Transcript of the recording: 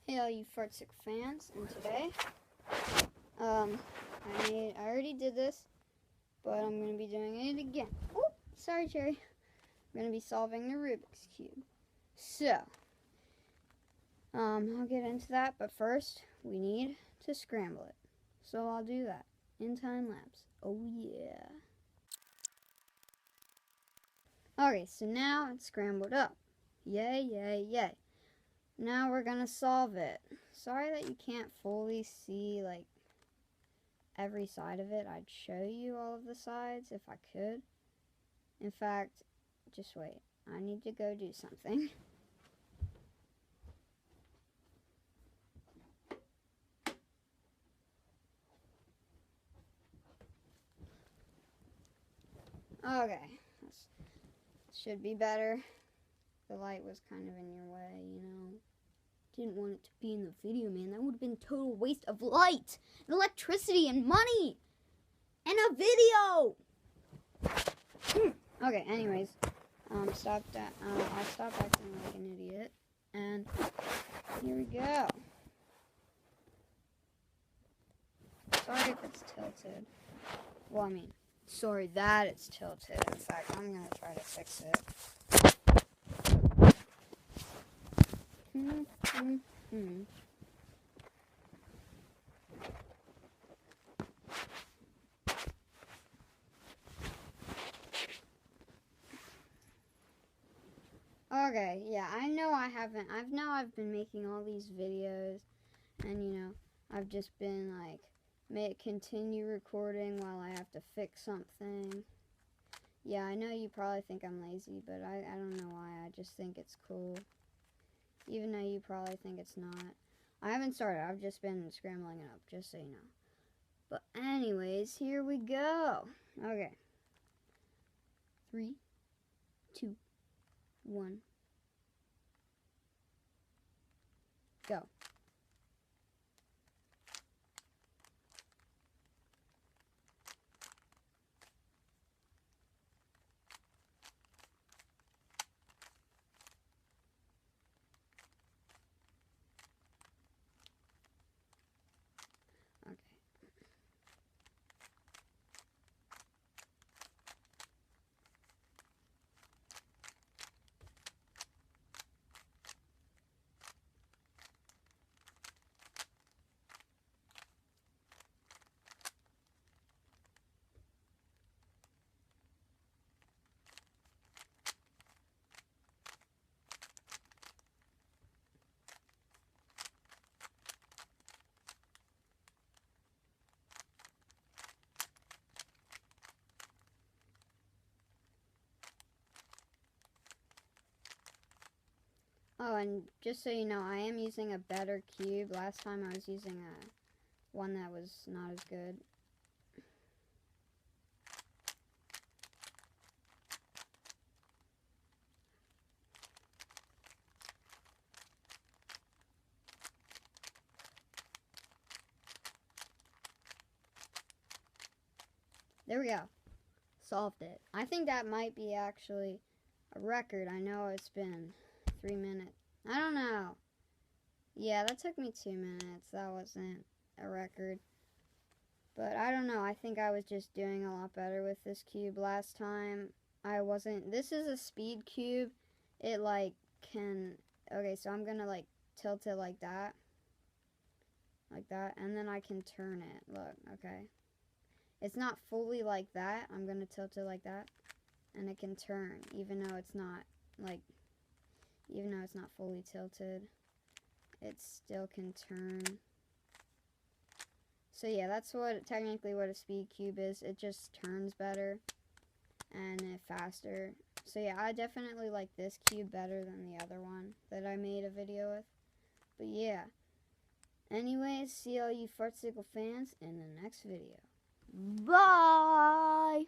Hey all you Fartsick fans, and today, I already did this, but I'm going to be doing it again. Oh, sorry Cherry. I'm going to be solving the Rubik's Cube. So, I'll get into that, but first, we need to scramble it. So I'll do that in time lapse. Oh yeah. Okay, so now it's scrambled up. Yay, yay, yay. Now we're gonna solve it. Sorry that you can't fully see like every side of it. I'd show you all of the sides if I could. In fact, just wait. I need to go do something. Okay, this should be better. The light was kind of in your way, you know. Didn't want it to be in the video, man. That would have been a total waste of light, and electricity, and money, and a video. Okay, anyways, I'll stop acting like an idiot, and here we go. Sorry if it's tilted. Well, I mean, sorry that it's tilted. In fact, I'm gonna try to fix it. Okay, yeah, I know I've been making all these videos, and you know, I've just been like, continue recording while I have to fix something. Yeah, I know you probably think I'm lazy, but I don't know why, I just think it's cool. Even though you probably think it's not. I haven't started, I've just been scrambling it up, just so you know. But anyways, here we go. Okay. 3, 2, 1. Go. Okay. Oh, and just so you know, I am using a better cube. Last time I was using one that was not as good. There we go. Solved it. I think that might be actually a record. I know it's been 3 minutes. I don't know. Yeah, that took me 2 minutes. That wasn't a record. But I don't know. I think I was just doing a lot better with this cube last time. I wasn't. This is a speed cube. It like can. Okay, so I'm gonna like tilt it like that. Like that. And then I can turn it. Look, okay. It's not fully like that. I'm gonna tilt it like that. And it can turn, even though it's not like. Even though it's not fully tilted, it still can turn. So yeah, that's technically what a speed cube is. It just turns better and faster. So yeah, I definitely like this cube better than the other one that I made a video with. But yeah. Anyways, see all you Fartsickle fans in the next video. Bye!